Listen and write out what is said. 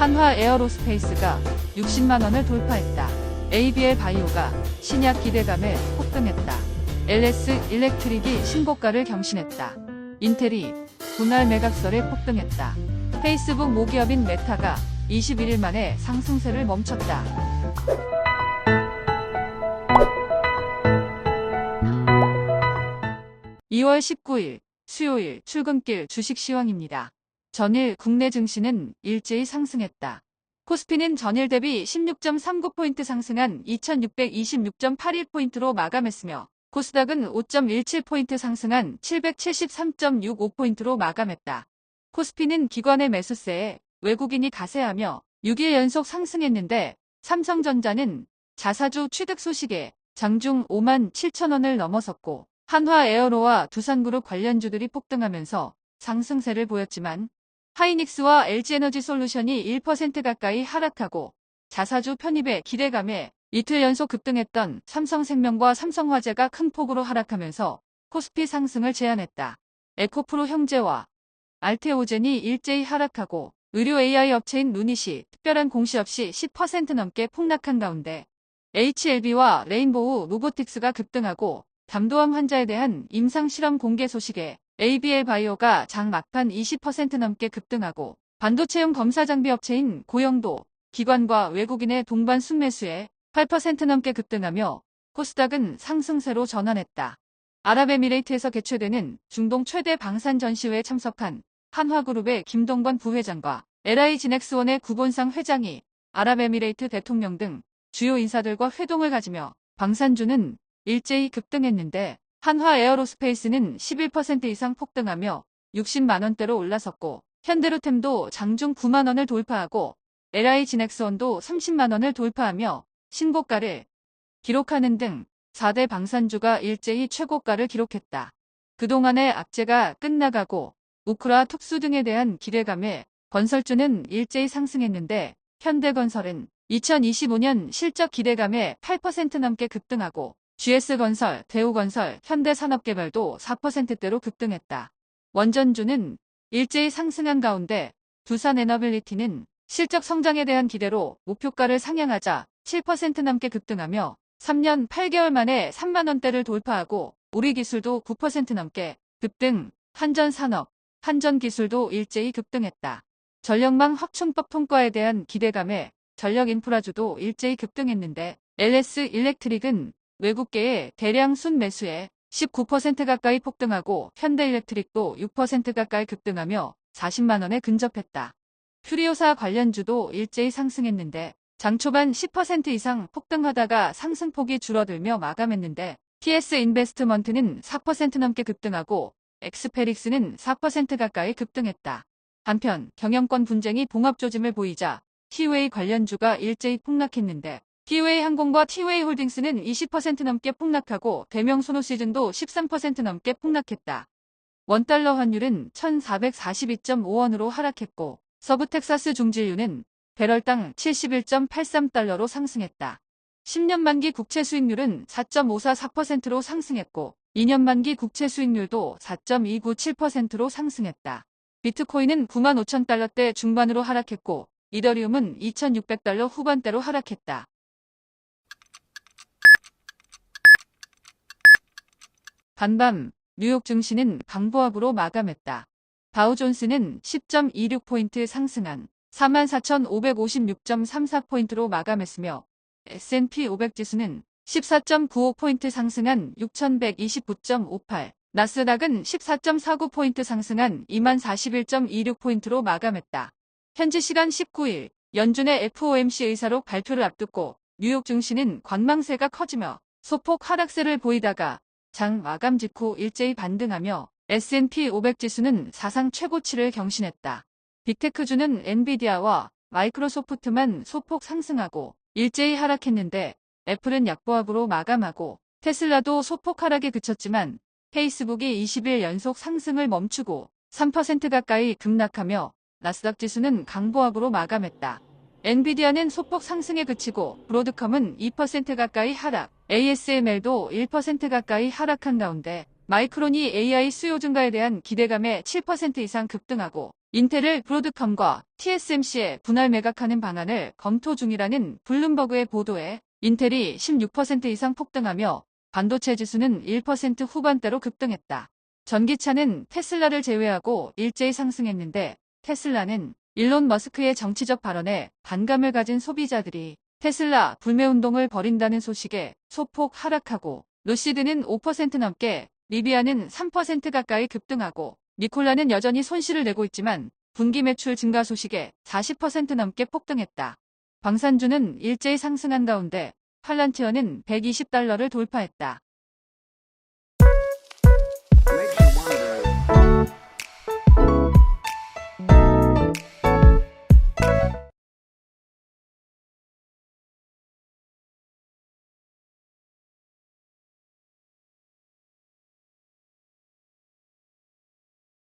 한화 에어로스페이스가 60만원을 돌파했다. ABL 바이오가 신약 기대감에 폭등했다. LS 일렉트릭이 신고가를 경신했다. 인텔이 분할 매각설에 폭등했다. 페이스북 모기업인 메타가 21일 만에 상승세를 멈췄다. 2월 19일 수요일 출근길 주식 시황입니다. 전일 국내 증시는 일제히 상승했다. 코스피는 전일 대비 16.39포인트 상승한 2626.81포인트로 마감했으며 코스닥은 5.17포인트 상승한 773.65포인트로 마감했다. 코스피는 기관의 매수세에 외국인이 가세하며 6일 연속 상승했는데 삼성전자는 자사주 취득 소식에 장중 5만 7천원을 넘어섰고 한화 에어로와 두산그룹 관련주들이 폭등하면서 상승세를 보였지만 하이닉스와 LG에너지솔루션이 1% 가까이 하락하고 자사주 편입의 기대감에 이틀 연속 급등했던 삼성생명과 삼성화재가 큰 폭으로 하락하면서 코스피 상승을 제한했다. 에코프로 형제와 알테오젠이 일제히 하락하고 의료 AI 업체인 루닛이 특별한 공시 없이 10% 넘게 폭락한 가운데 HLB와 레인보우 로보틱스가 급등하고 담도암 환자에 대한 임상실험 공개 소식에 ABL 바이오가 장 막판 20% 넘게 급등하고 반도체용 검사 장비 업체인 고영도 기관과 외국인의 동반 순매수에 8% 넘게 급등하며 코스닥은 상승세로 전환했다. 아랍에미레이트에서 개최되는 중동 최대 방산 전시회에 참석한 한화그룹의 김동건 부회장과 LI지넥스원의 구본상 회장이 아랍에미레이트 대통령 등 주요 인사들과 회동을 가지며 방산주는 일제히 급등했는데 한화 에어로스페이스는 11% 이상 폭등하며 60만원대로 올라섰고 현대로템도 장중 9만원을 돌파하고 LI지넥스원도 30만원을 돌파하며 신고가를 기록하는 등 4대 방산주가 일제히 최고가를 기록했다. 그동안의 악재가 끝나가고 우크라 특수 등에 대한 기대감에 건설주는 일제히 상승했는데 현대건설은 2025년 실적 기대감에 8% 넘게 급등하고 GS건설, 대우건설, 현대산업개발도 4%대로 급등했다. 원전주는 일제히 상승한 가운데 두산에너빌리티는 실적 성장에 대한 기대로 목표가를 상향하자 7% 넘게 급등하며 3년 8개월 만에 3만원대를 돌파하고 우리기술도 9% 넘게 급등, 한전산업, 한전기술도 일제히 급등했다. 전력망 확충법 통과에 대한 기대감에 전력인프라주도 일제히 급등했는데 LS 일렉트릭은 외국계의 대량 순매수에 19% 가까이 폭등하고 현대일렉트릭도 6% 가까이 급등하며 40만원에 근접했다. 퓨리오사 관련주도 일제히 상승했는데 장 초반 10% 이상 폭등하다가 상승폭이 줄어들며 마감했는데 TS인베스트먼트는 4% 넘게 급등하고 엑스페릭스는 4% 가까이 급등했다. 한편 경영권 분쟁이 봉합조짐을 보이자 티웨이 관련주가 일제히 폭락했는데 티웨이 항공과 티웨이 홀딩스는 20% 넘게 폭락하고 대명 소노시즌도 13% 넘게 폭락했다. 원달러 환율은 1442.5원으로 하락했고 서부텍사스 중진유는 배럴당 71.83달러로 상승했다. 10년 만기 국채 수익률은 4.544%로 상승했고 2년 만기 국채 수익률도 4.297%로 상승했다. 비트코인은 95,000달러대 중반으로 하락했고 이더리움은 2,600달러 후반대로 하락했다. 반밤 뉴욕 증시는 강보합으로 마감했다. 다우존스는 10.26포인트 상승한 44,556.34포인트로 마감했으며 S&P 500 지수는 14.95포인트 상승한 6,129.58, 나스닥은 14.49포인트 상승한 20,041.26포인트로 마감했다. 현지 시간 19일 연준의 FOMC 의사록 발표를 앞두고 뉴욕 증시는 관망세가 커지며 소폭 하락세를 보이다가 장 마감 직후 일제히 반등하며 S&P 500 지수는 사상 최고치를 경신했다. 빅테크주는 엔비디아와 마이크로소프트만 소폭 상승하고 일제히 하락했는데 애플은 약보합으로 마감하고 테슬라도 소폭 하락에 그쳤지만 페이스북이 20일 연속 상승을 멈추고 3% 가까이 급락하며 나스닥 지수는 강보합으로 마감했다. 엔비디아는 소폭 상승에 그치고 브로드컴은 2% 가까이 하락, ASML도 1% 가까이 하락한 가운데 마이크론이 AI 수요 증가에 대한 기대감에 7% 이상 급등하고 인텔을 브로드컴과 TSMC에 분할 매각하는 방안을 검토 중이라는 블룸버그의 보도에 인텔이 16% 이상 폭등하며 반도체 지수는 1% 후반대로 급등했다. 전기차는 테슬라를 제외하고 일제히 상승했는데 테슬라는 일론 머스크의 정치적 발언에 반감을 가진 소비자들이 테슬라 불매운동을 벌인다는 소식에 소폭 하락하고 루시드는 5% 넘게, 리비아는 3% 가까이 급등하고 니콜라는 여전히 손실을 내고 있지만 분기 매출 증가 소식에 40% 넘게 폭등했다. 방산주는 일제히 상승한 가운데 팔란티어는 $120를 돌파했다.